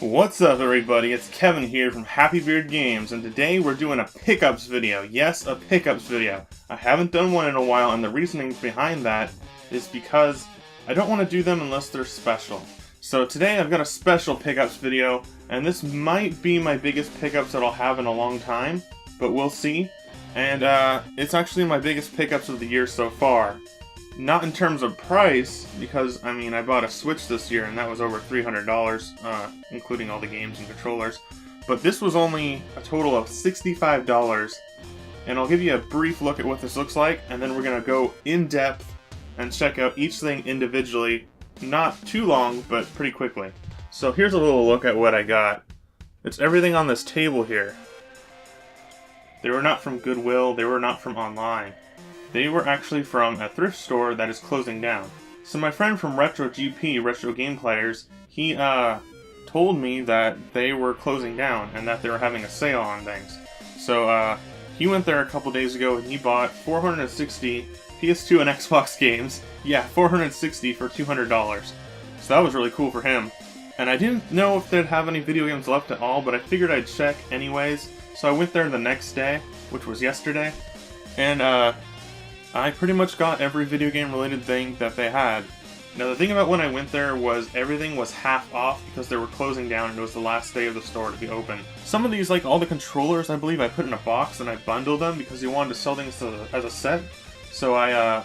What's up everybody, it's Kevin here from Happy Beard Games, and today we're doing a pickups video. Yes, a pickups video. I haven't done one in a while, and the reasoning behind that is because I don't want to do them unless they're special. So today I've got a special pickups video, and this might be my biggest pickups that I'll have in a long time, but we'll see. And it's actually my biggest pickups of the year so far. Not in terms of price, because, I mean, I bought a Switch this year and that was over $300, including all the games and controllers. But this was only a total of $65, and I'll give you a brief look at what this looks like, and then we're going to go in depth and check out each thing individually. Not too long, but pretty quickly. So here's a little look at what I got. It's everything on this table here. They were not from Goodwill, they were not from online. They were actually from a thrift store that is closing down. So my friend from Retro GP, Retro Game Players, he told me that they were closing down and that they were having a sale on things. So he went there a couple days ago and he bought 460 PS2 and Xbox games. Yeah, 460 for $200. So that was really cool for him. And I didn't know if they'd have any video games left at all, but I figured I'd check anyways. So I went there the next day, which was yesterday, and I pretty much got every video game related thing that they had. Now the thing about when I went there was everything was half off because they were closing down and it was the last day of the store to be open. Some of these, like all the controllers, I believe I put in a box and I bundled them because they wanted to sell things as a set. So I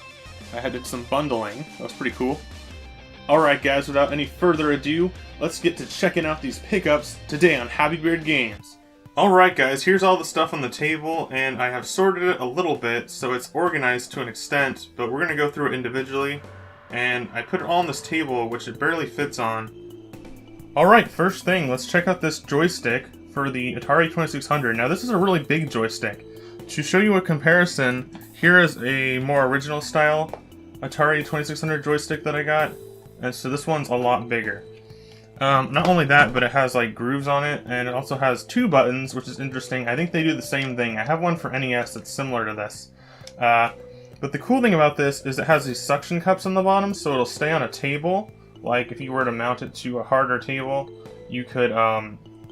did some bundling. That was pretty cool. Alright guys, without any further ado, let's get to checking out these pickups today on Happy Beard Games. Alright guys, here's all the stuff on the table, and I have sorted it a little bit so it's organized to an extent, but we're going to go through it individually, and I put it all on this table, which it barely fits on. Alright, first thing, let's check out this joystick for the Atari 2600. Now this is a really big joystick. To show you a comparison, here is a more original style Atari 2600 joystick that I got, and so this one's a lot bigger. Not only that, but it has like grooves on it, and it also has two buttons, which is interesting. I think they do the same thing. I have one for NES that's similar to this. But the cool thing about this is it has these suction cups on the bottom, so it'll stay on a table. Like if you were to mount it to a harder table, you could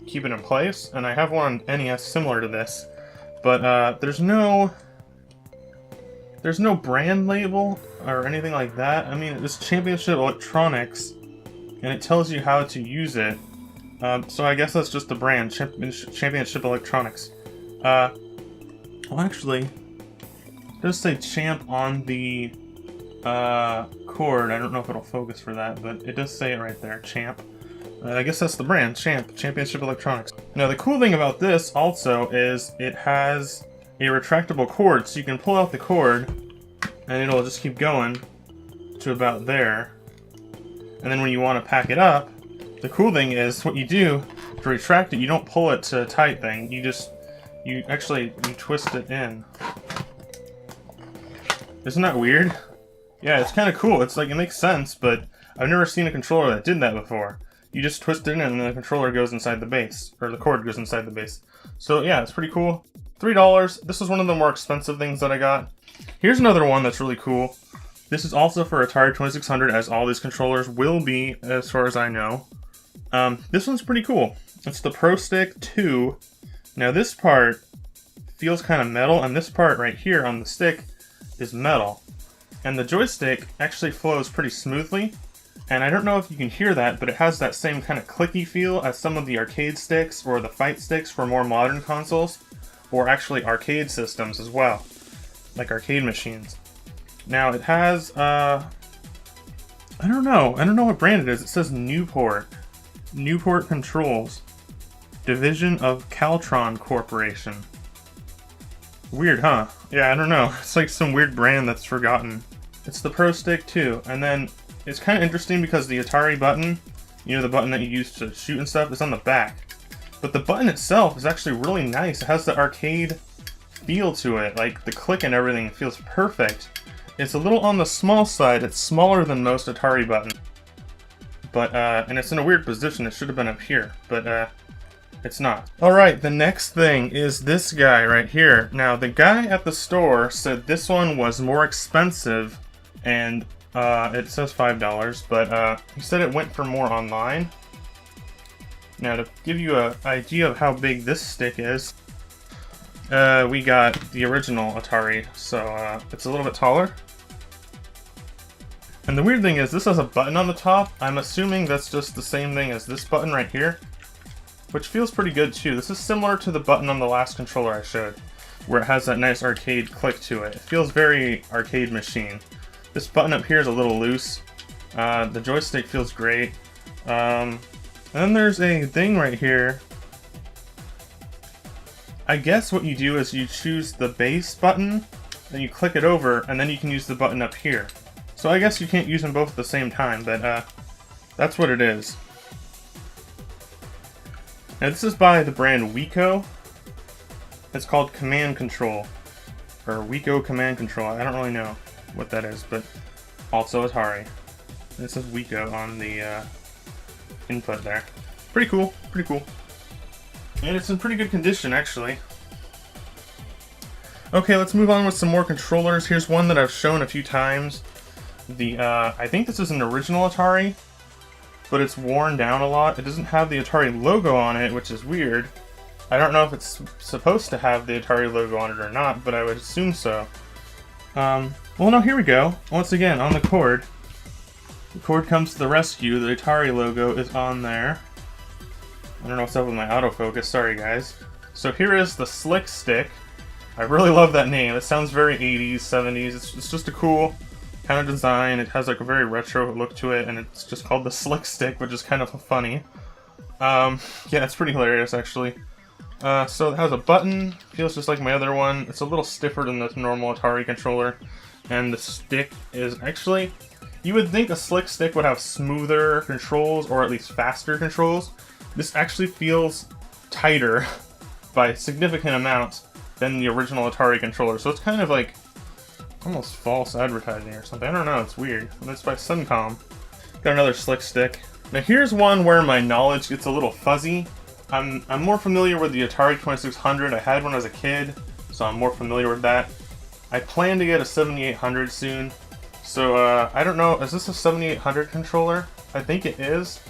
keep it in place. And I have one on NES similar to this, but there's no brand label or anything like that. I mean, it's Championship Electronics, and it tells you how to use it. So I guess that's just the brand, Championship Electronics. Well, actually, it does say Champ on the cord. I don't know if it'll focus for that, but it does say it right there, Champ. I guess that's the brand, Championship Electronics. Now, the cool thing about this also is it has a retractable cord, so you can pull out the cord, and it'll just keep going to about there. And then when you want to pack it up, the cool thing is what you do to retract it, you don't pull it to a tight thing, you twist it in. Isn't that weird? Yeah, it's kind of cool. It's like, it makes sense, but I've never seen a controller that did that before. You just twist it in and the controller goes inside the base, or the cord goes inside the base. So yeah, it's pretty cool. $3. This was one of the more expensive things that I got. Here's another one that's really cool. This is also for Atari 2600, as all these controllers will be, as far as I know. This one's pretty cool. It's the Pro Stick 2. Now this part feels kind of metal, and this part right here on the stick is metal. And the joystick actually flows pretty smoothly, and I don't know if you can hear that, but it has that same kind of clicky feel as some of the arcade sticks or the fight sticks for more modern consoles, or actually arcade systems as well, like arcade machines. Now it has, I don't know what brand it is. It says Newport Controls, Division of Caltron Corporation. Weird, huh? Yeah, I don't know. It's like some weird brand that's forgotten. It's the Pro Stick 2, and then it's kind of interesting because the Atari button, you know, the button that you use to shoot and stuff, is on the back. But the button itself is actually really nice. It has the arcade feel to it, like the click and everything feels perfect. It's a little on the small side. It's smaller than most Atari buttons. But, and it's in a weird position. It should have been up here, but it's not. Alright, the next thing is this guy right here. Now, the guy at the store said this one was more expensive, and it says $5, but he said it went for more online. Now, to give you an idea of how big this stick is, we got the original Atari, so it's a little bit taller. And the weird thing is, this has a button on the top. I'm assuming that's just the same thing as this button right here, which feels pretty good too. This is similar to the button on the last controller I showed, where it has that nice arcade click to it. It feels very arcade machine. This button up here is a little loose. The joystick feels great. And then there's a thing right here. I guess what you do is you choose the base button, then you click it over, and then you can use the button up here. So I guess you can't use them both at the same time, but that's what it is. Now this is by the brand Wico. It's called Command Control, or Wico Command Control. I don't really know what that is, but also Atari. This is Wico on the input there. Pretty cool, pretty cool. And it's in pretty good condition, actually. Okay, let's move on with some more controllers. Here's one that I've shown a few times. I think this is an original Atari, but it's worn down a lot. It doesn't have the Atari logo on it, which is weird. I don't know if it's supposed to have the Atari logo on it or not, but I would assume so. Well, no, here we go. Once again, on the cord. The cord comes to the rescue. The Atari logo is on there. I don't know what's up with my autofocus. Sorry, guys. So here is the Slick Stick. I really love that name. It sounds very 80s, 70s. It's just a cool kind of design. It has like a very retro look to it, and it's just called the Slick Stick, which is kind of funny. Yeah, it's pretty hilarious, actually. So it has a button, feels just like my other one. It's a little stiffer than the normal Atari controller, and the stick is actually, you would think a Slick Stick would have smoother controls, or at least faster controls. This actually feels tighter by significant amounts than the original Atari controller, so it's kind of like almost false advertising or something. I don't know, it's weird. And it's by Suncom. Got another Slick Stick. Now here's one where my knowledge gets a little fuzzy. I'm more familiar with the Atari 2600. I had one as a kid, so I'm more familiar with that. I plan to get a 7800 soon, so I don't know, is this a 7800 controller? I think it is,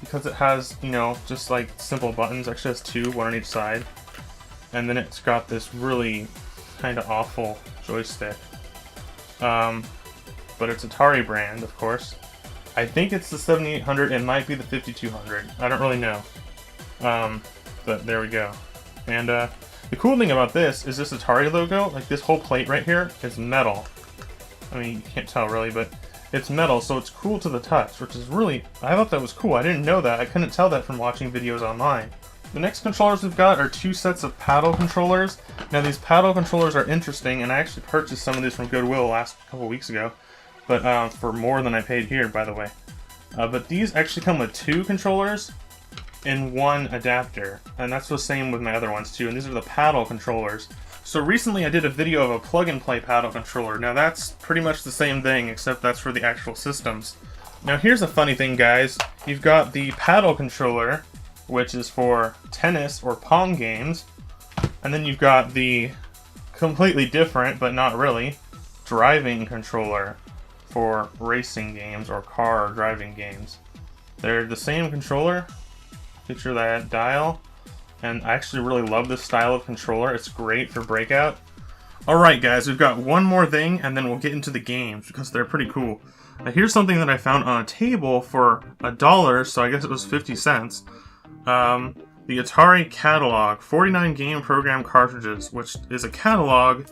because it has, you know, just like simple buttons. Actually has two, one on each side. And then it's got this really kind of awful joystick. But it's Atari brand, of course. I think it's the 7800, it might be the 5200. I don't really know. But there we go. And the cool thing about this is this Atari logo, like this whole plate right here, is metal. I mean, you can't tell really, but it's metal, so it's cool to the touch, which is really, I thought that was cool. I didn't know that. I couldn't tell that from watching videos online. The next controllers we've got are two sets of paddle controllers. Now these paddle controllers are interesting, and I actually purchased some of these from Goodwill last couple weeks ago, but for more than I paid here, by the way. But these actually come with two controllers and one adapter, and that's the same with my other ones too, and these are the paddle controllers. So recently I did a video of a plug-and-play paddle controller. Now that's pretty much the same thing, except that's for the actual systems. Now here's a funny thing, guys. You've got the paddle controller, which is for tennis or Pong games, and then you've got the completely different, but not really, driving controller for racing games or car driving games. They're the same controller. Picture that dial. And I actually really love this style of controller. It's great for breakout. Alright guys, we've got one more thing and then we'll get into the games because they're pretty cool. Now here's something that I found on a table for $1, so I guess it was 50 cents. The Atari catalog, 49 game program cartridges, which is a catalog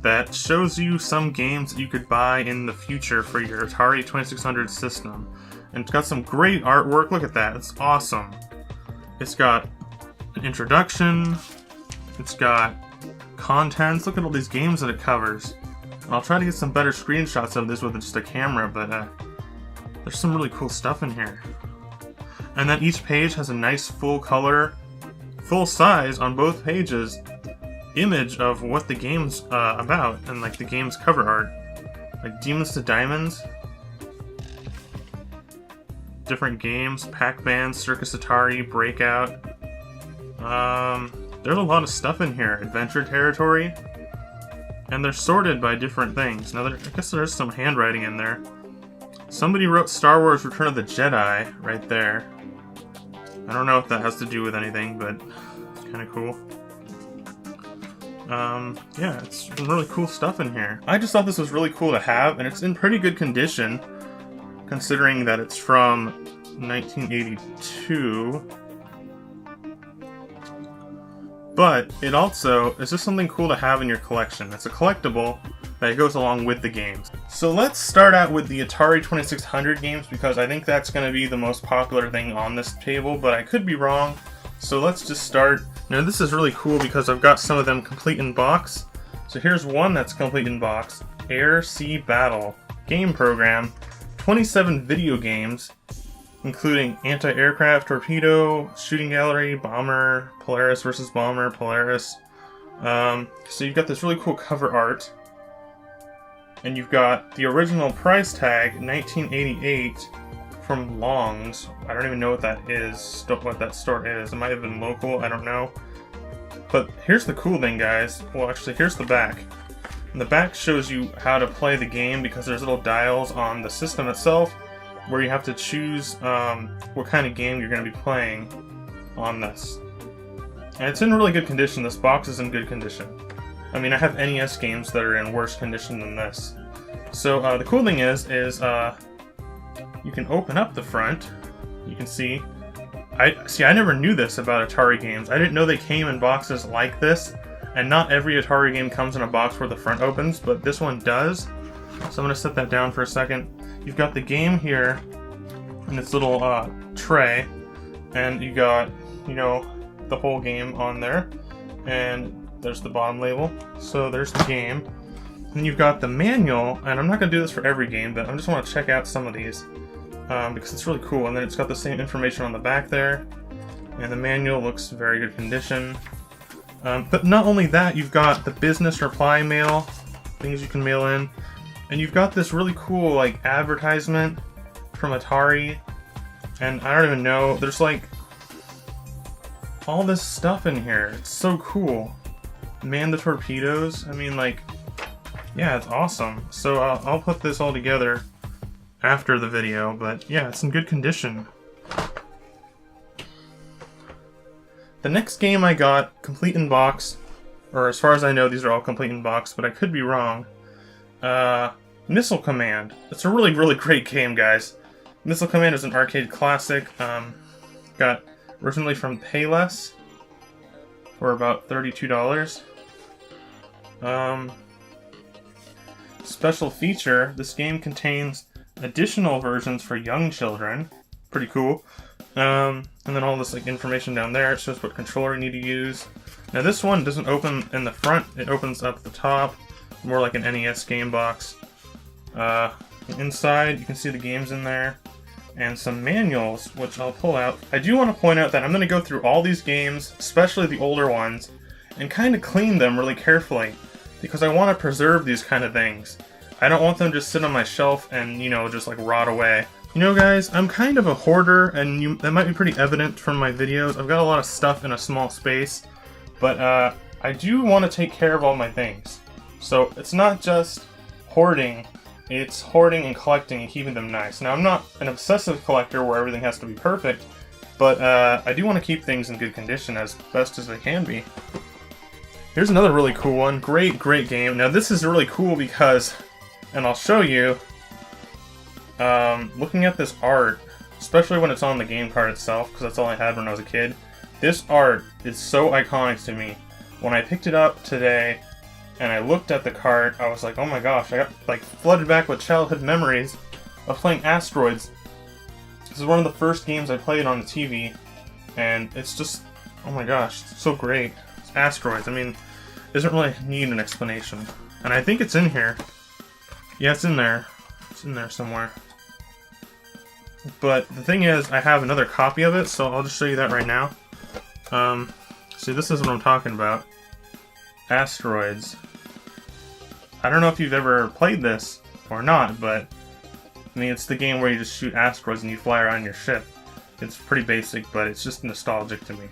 that shows you some games that you could buy in the future for your Atari 2600 system. And it's got some great artwork. Look at that, it's awesome. It's got an introduction, it's got contents. Look at all these games that it covers. And I'll try to get some better screenshots of this with just a camera, but there's some really cool stuff in here. And then each page has a nice full color, full size on both pages image of what the game's about, and like the game's cover art. Like Demons to Diamonds, different games, Pac-Man, Circus Atari, Breakout. There's a lot of stuff in here. Adventure Territory. And they're sorted by different things. Now, I guess there's some handwriting in there. Somebody wrote Star Wars Return of the Jedi right there. I don't know if that has to do with anything, but it's kind of cool. Yeah, it's some really cool stuff in here. I just thought this was really cool to have, and it's in pretty good condition, considering that it's from 1982. But it also is just something cool to have in your collection. It's a collectible that goes along with the games. So let's start out with the Atari 2600 games, because I think that's going to be the most popular thing on this table, but I could be wrong. So let's just start. Now this is really cool because I've got some of them complete in box. So here's one that's complete in box. Air Sea Battle game program, 27 video games, including anti-aircraft, torpedo, shooting gallery, bomber, Polaris versus bomber, Polaris. So you've got this really cool cover art, and you've got the original price tag, 1988, from Long's. I don't even know what that is, what that store is. It might have been local, I don't know. But here's the cool thing, guys. Well, actually, here's the back. And the back shows you how to play the game, because there's little dials on the system itself where you have to choose what kind of game you're going to be playing on this. And it's in really good condition. This box is in good condition. I mean, I have NES games that are in worse condition than this. So the cool thing is you can open up the front. You can see. I never knew this about Atari games. I didn't know they came in boxes like this. And not every Atari game comes in a box where the front opens, but this one does. So I'm going to set that down for a second. You've got the game here in this little tray, and you got, you know, the whole game on there, and there's the bottom label. So there's the game. And you've got the manual, and I'm not going to do this for every game, but I just want to check out some of these because it's really cool. And then it's got the same information on the back there, and the manual looks very good condition. But not only that, you've got the business reply mail, things you can mail in, and you've got this really cool like advertisement from Atari, and I don't even know, there's like all this stuff in here. It's so cool. Man the torpedoes, I mean, like, yeah, it's awesome. So I'll put this all together after the video, but yeah, it's in good condition. The next game I got, complete in box, or as far as I know, these are all complete in box, but I could be wrong. Missile Command. It's a really, really great game, guys. Missile Command is an arcade classic. Got originally from Payless for about $32. Special feature, this game contains additional versions for young children. Pretty cool. And then all this like information down there. It shows what controller you need to use. Now this one doesn't open in the front, it opens up the top, more like an NES game box. Inside you can see the games in there, and some manuals, which I'll pull out. I do want to point out that I'm going to go through all these games, especially the older ones, and kind of clean them really carefully, because I want to preserve these kind of things. I don't want them just sit on my shelf and, you know, just like rot away. You know, guys, I'm kind of a hoarder, and that might be pretty evident from my videos. I've got a lot of stuff in a small space, but I do want to take care of all my things. So it's not just hoarding, it's hoarding and collecting and keeping them nice. Now, I'm not an obsessive collector where everything has to be perfect, but I do want to keep things in good condition as best as they can be. Here's another really cool one. Great, great game. Now, this is really cool because, and I'll show you, looking at this art, especially when it's on the game card itself, because that's all I had when I was a kid, this art is so iconic to me. When I picked it up today and I looked at the cart, I was like, oh my gosh, I got like flooded back with childhood memories of playing Asteroids. This is one of the first games I played on the TV, and it's just, oh my gosh, it's so great. It's Asteroids. I mean, it doesn't really need an explanation. And I think it's in here. Yeah, it's in there. It's in there somewhere. But the thing is, I have another copy of it, so I'll just show you that right now. See, this is what I'm talking about. Asteroids. I don't know if you've ever played this or not, but I mean, it's the game where you just shoot asteroids and you fly around your ship. It's pretty basic, but it's just nostalgic to me.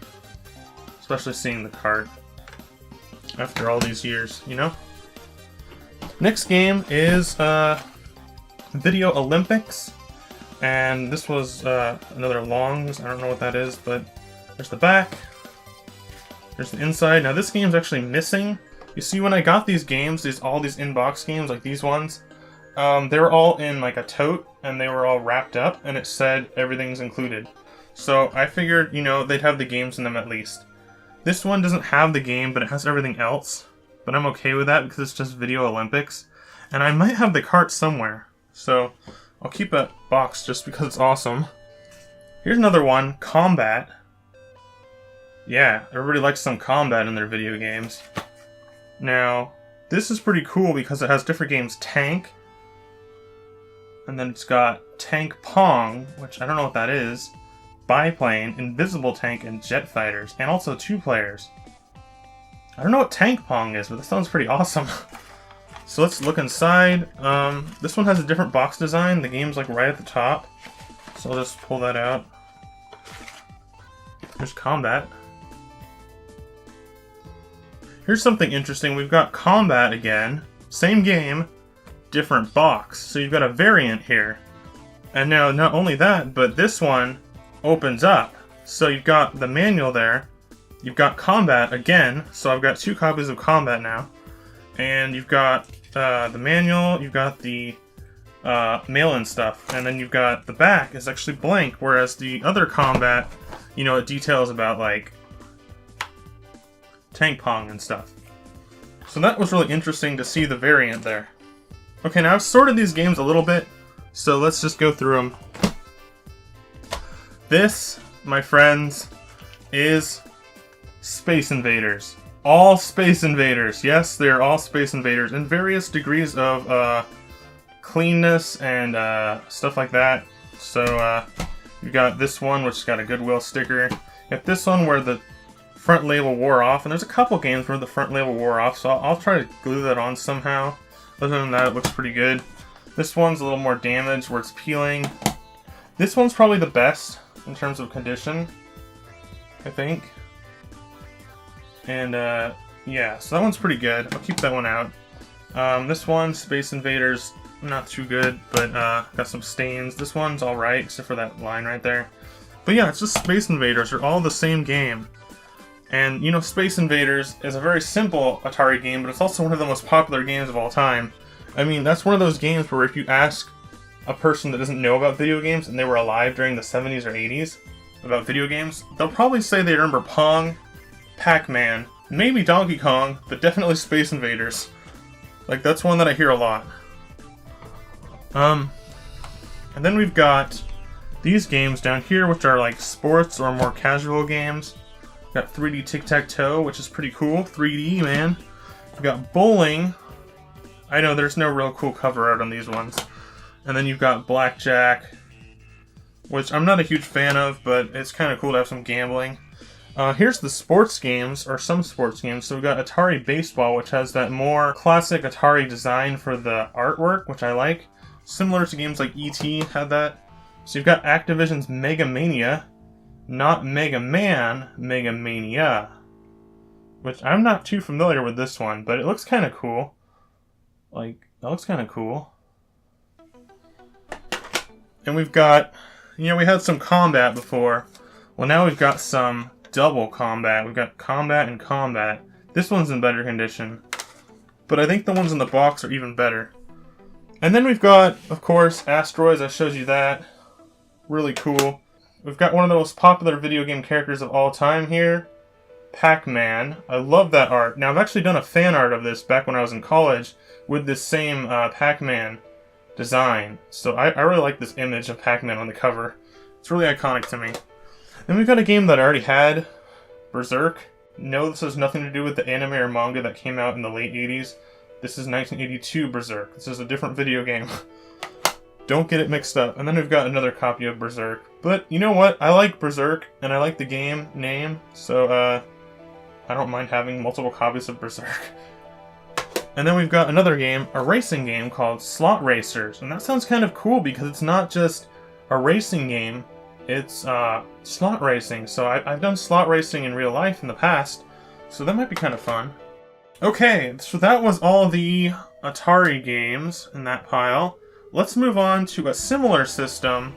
Especially seeing the cart after all these years, you know? Next game is Video Olympics. And this was another longs. I don't know what that is, but there's the back. There's the inside. Now this game's actually missing. You see, when I got these games, all these in-box games, like these ones, they were all in like a tote, and they were all wrapped up, and it said everything's included. So I figured, you know, they'd have the games in them at least. This one doesn't have the game, but it has everything else. But I'm okay with that because it's just Video Olympics. And I might have the cart somewhere. So I'll keep that box just because it's awesome. Here's another one, Combat. Yeah, everybody likes some combat in their video games. Now, this is pretty cool because it has different games. Tank. And then it's got Tank Pong, which I don't know what that is. Biplane, Invisible Tank, and Jet Fighters. And also 2 players. I don't know what Tank Pong is, but this sounds pretty awesome. So let's look inside. This one has a different box design. The game's like right at the top. So I'll just pull that out. There's Combat. Here's something interesting. We've got Combat again. Same game, different box. So you've got a variant here. And now, not only that, but this one opens up. So you've got the manual there. You've got Combat again. So I've got 2 copies of Combat now. And you've got the manual, you've got the mail-in stuff. And then you've got the back is actually blank. Whereas the other Combat, you know, it details about like Tank Pong and stuff. So that was really interesting to see the variant there. Okay, now I've sorted these games a little bit, so let's just go through them. This, my friends, is Space Invaders. All Space Invaders. Yes, they're all Space Invaders in various degrees of cleanness and stuff like that. So you've got this one, which has got a Goodwill sticker. You got this one where the front label wore off, and there's a couple games where the front label wore off, so I'll try to glue that on somehow. Other than that, it looks pretty good. This one's a little more damaged where it's peeling. This one's probably the best in terms of condition, I think. And yeah, so that one's pretty good. I'll keep that one out. This one, Space Invaders, not too good, but got some stains. This one's alright, except for that line right there. But yeah, it's just Space Invaders. They're all the same game. And, you know, Space Invaders is a very simple Atari game, but it's also one of the most popular games of all time. I mean, that's one of those games where if you ask a person that doesn't know about video games and they were alive during the 70s or 80s about video games, they'll probably say they remember Pong, Pac-Man, maybe Donkey Kong, but definitely Space Invaders. Like, that's one that I hear a lot. And then we've got these games down here, which are like sports or more casual games. We've got 3D Tic-Tac-Toe, which is pretty cool. 3D, man. We've got bowling. I know there's no real cool cover art on these ones. And then you've got blackjack, which I'm not a huge fan of, but it's kind of cool to have some gambling. Here's the sports games, or some sports games. So we've got Atari Baseball, which has that more classic Atari design for the artwork, which I like. Similar to games like E.T. had that. So you've got Activision's Mega Mania, not Mega Man, Mega Mania. Which I'm not too familiar with this one, but it looks kind of cool. Like, that looks kind of cool. And we've got, you know, we had some combat before. Well, now we've got some double combat. We've got combat and combat. This one's in better condition. But I think the ones in the box are even better. And then we've got, of course, Asteroids. I showed you that. Really cool. We've got one of the most popular video game characters of all time here. Pac-Man. I love that art. Now, I've actually done a fan art of this back when I was in college with this same Pac-Man design. So I really like this image of Pac-Man on the cover. It's really iconic to me. Then we've got a game that I already had, Berserk. No, this has nothing to do with the anime or manga that came out in the late 80s. This is 1982 Berserk. This is a different video game. Don't get it mixed up. And then we've got another copy of Berserk. But you know what? I like Berserk, and I like the game name, so I don't mind having multiple copies of Berserk. And then we've got another game, a racing game called Slot Racers. And that sounds kind of cool because it's not just a racing game, it's slot racing. So I've done slot racing in real life in the past, so that might be kind of fun. Okay, so that was all the Atari games in that pile. Let's move on to a similar system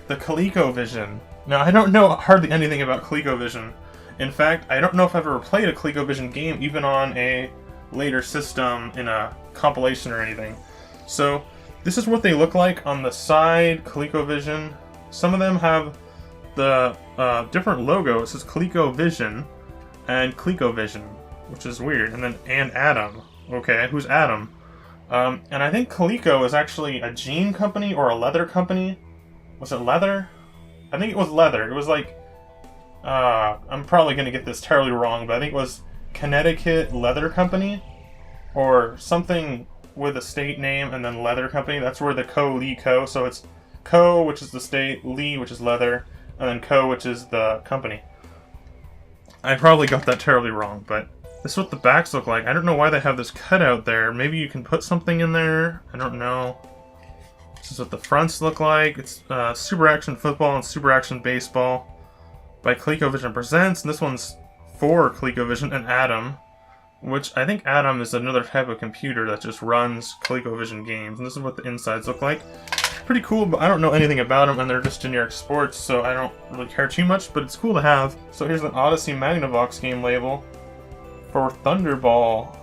the ColecoVision. Now, I don't know hardly anything about ColecoVision. In fact, I don't know if I've ever played a ColecoVision game, even on a later system in a compilation or anything. So, this is what they look like on the side, ColecoVision. Some of them have the different logo. It says ColecoVision and ColecoVision, which is weird. And then, and Atom. Okay, who's Atom? And I think Coleco is actually a jean company or a leather company. Was it leather? I think it was leather. It was like, I'm probably going to get this terribly wrong, but I think it was Connecticut Leather Company, or something with a state name and then leather company. That's where the Coleco, so it's Co, which is the state, Lee, which is leather, and then Co, which is the company. I probably got that terribly wrong, but this is what the backs look like. I don't know why they have this cutout there. Maybe you can put something in there. I don't know. This is what the fronts look like. It's Super Action Football and Super Action Baseball by ColecoVision Presents. And this one's for ColecoVision and Atom, which I think Atom is another type of computer that just runs ColecoVision games. And this is what the insides look like. Pretty cool, but I don't know anything about them, and they're just generic sports, so I don't really care too much, but it's cool to have. So here's an Odyssey Magnavox game label for Thunderball.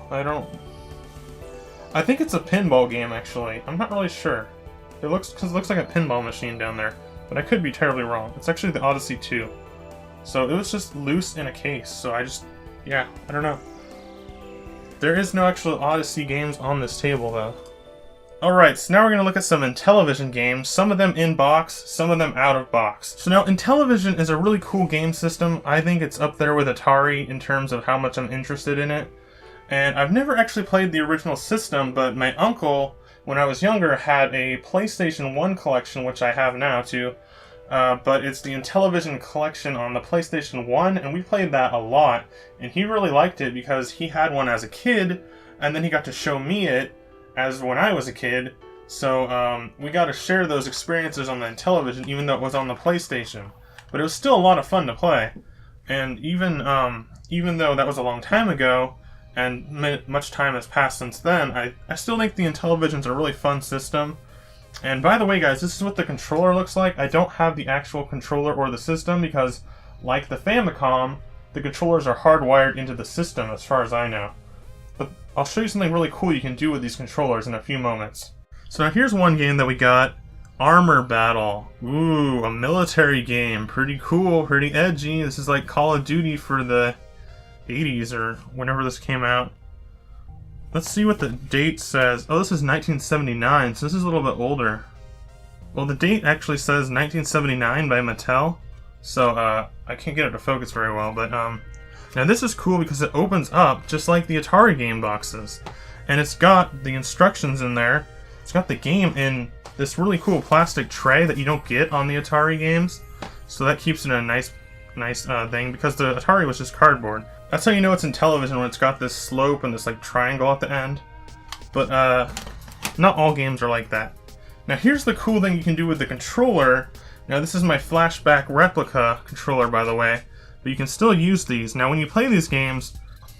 I think it's a pinball game, actually. I'm not really sure. It looks like a pinball machine down there, but I could be terribly wrong. It's actually the Odyssey 2. So it was just loose in a case, so I don't know. There is no actual Odyssey games on this table, though. Alright, so now we're going to look at some Intellivision games, some of them in box, some of them out of box. So now, Intellivision is a really cool game system. I think it's up there with Atari in terms of how much I'm interested in it. And I've never actually played the original system, but my uncle, when I was younger, had a PlayStation 1 collection, which I have now too. But it's the Intellivision collection on the PlayStation 1, and we played that a lot. And he really liked it because he had one as a kid, and then he got to show me it as when I was a kid, so we got to share those experiences on the Intellivision, even though it was on the PlayStation. But it was still a lot of fun to play, and even though that was a long time ago, and much time has passed since then, I still think the Intellivision's a really fun system. And by the way, guys, this is what the controller looks like. I don't have the actual controller or the system because, like the Famicom, the controllers are hardwired into the system, as far as I know. But I'll show you something really cool you can do with these controllers in a few moments. So now here's one game that we got. Armor Battle. Ooh, a military game. Pretty cool, pretty edgy. This is like Call of Duty for the 80s or whenever this came out. Let's see what the date says. Oh, this is 1979, so this is a little bit older. Well, the date actually says 1979 by Mattel. So, I can't get it to focus very well, but, now this is cool because it opens up just like the Atari game boxes. And it's got the instructions in there. It's got the game in this really cool plastic tray that you don't get on the Atari games. So that keeps it a nice thing, because the Atari was just cardboard. That's how you know it's Intellivision, when it's got this slope and this like triangle at the end. But not all games are like that. Now here's the cool thing you can do with the controller. Now this is my flashback replica controller, by the way. But you can still use these. Now when you play these games,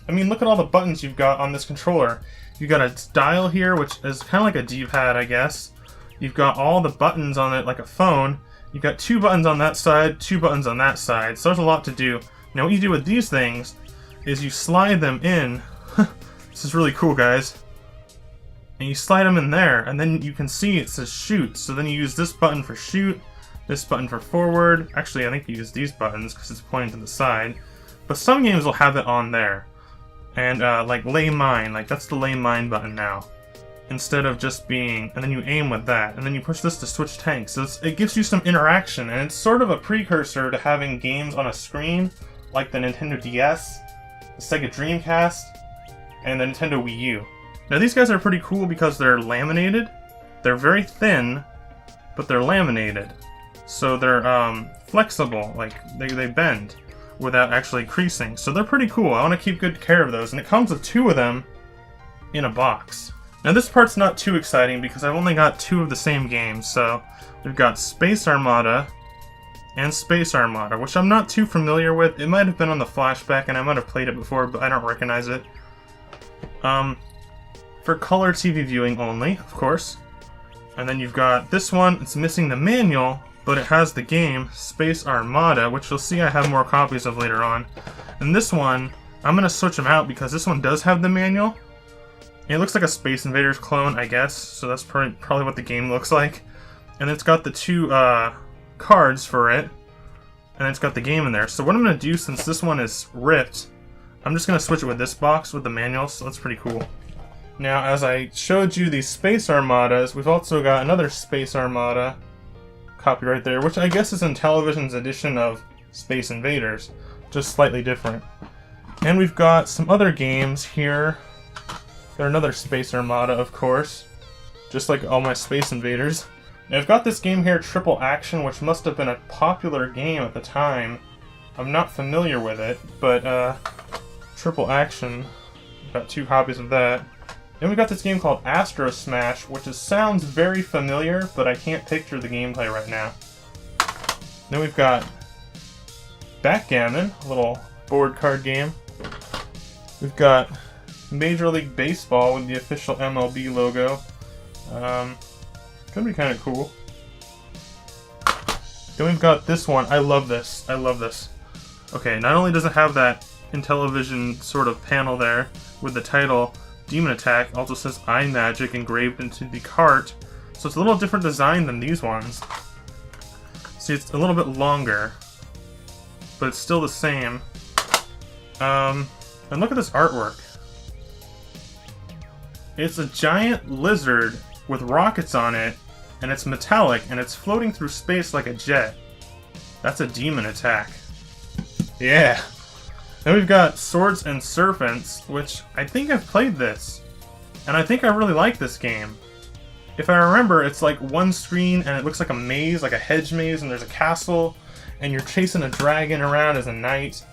I mean, look at all the buttons you've got on this controller. You've got a dial here, which is kind of like a D-pad, I guess. You've got all the buttons on it like a phone. You've got 2 buttons on that side, 2 buttons on that side. So there's a lot to do. Now what you do with these things is you slide them in. This is really cool, guys. And you slide them in there, and then you can see it says shoot. So then you use this button for shoot, this button for forward. Actually, I think you use these buttons because it's pointing to the side. But some games will have it on there. And like lay mine, like that's the lay mine button now. Instead of just being, and then you aim with that, and then you push this to switch tanks. So it gives you some interaction, and it's sort of a precursor to having games on a screen, like the Nintendo DS, the Sega Dreamcast, and the Nintendo Wii U. Now these guys are pretty cool because they're laminated. They're very thin, but they're laminated. So they're flexible, like they bend without actually creasing. So they're pretty cool. I want to keep good care of those, and it comes with 2 of them in a box. Now this part's not too exciting because I've only got 2 of the same games. So we've got Space Armada and Space Armada, which I'm not too familiar with. It might have been on the flashback and I might have played it before, but I don't recognize it. For color TV viewing only, of course. And then you've got this one. It's missing the manual, but it has the game Space Armada, which you'll see I have more copies of later on. And this one, I'm going to switch them out because this one does have the manual. And it looks like a Space Invaders clone, I guess, so that's probably what the game looks like. And it's got the two cards for it, and it's got the game in there. So what I'm going to do, since this one is ripped, I'm just going to switch it with this box with the manual, so that's pretty cool. Now, as I showed you these Space Armadas, we've also got another Space Armada copy right there, which I guess is Intellivision's edition of Space Invaders, just slightly different. And we've got some other games here. Got another Space Armada, of course, just like all my Space Invaders. Now, I've got this game here, Triple Action, which must have been a popular game at the time. I'm not familiar with it, but Triple Action, got 2 copies of that. Then we've got this game called Astro Smash, which sounds very familiar, but I can't picture the gameplay right now. Then we've got Backgammon, a little board card game. We've got Major League Baseball with the official MLB logo. Could be kind of cool. Then we've got this one. I love this. I love this. Okay, not only does it have that Intellivision sort of panel there with the title Demon Attack, also says iMagic engraved into the cart. So it's a little different design than these ones. See, it's a little bit longer, but it's still the same. And look at this artwork. It's a giant lizard with rockets on it, and it's metallic, and it's floating through space like a jet. That's a Demon Attack. Yeah. Then we've got Swords and Serpents, which I think I've played this, and I think I really like this game. If I remember, it's like one screen, and it looks like a maze, like a hedge maze, and there's a castle, and you're chasing a dragon around as a knight.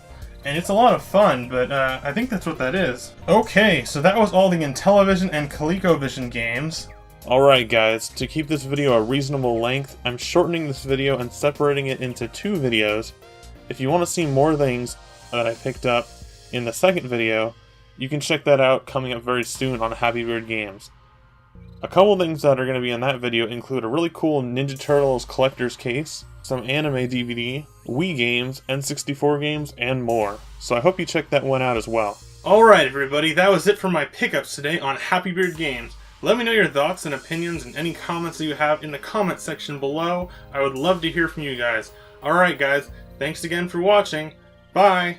And it's a lot of fun, but I think that's what that is. Okay, so that was all the Intellivision and ColecoVision games. Alright guys, to keep this video a reasonable length, I'm shortening this video and separating it into 2 videos. If you want to see more things that I picked up in the second video, you can check that out coming up very soon on Happy Beard Games. A couple things that are going to be in that video include a really cool Ninja Turtles collector's case, some anime DVD, Wii games, N64 games, and more. So I hope you check that one out as well. Alright everybody, that was it for my pickups today on Happy Beard Games. Let me know your thoughts and opinions and any comments that you have in the comment section below. I would love to hear from you guys. Alright guys, thanks again for watching. Bye!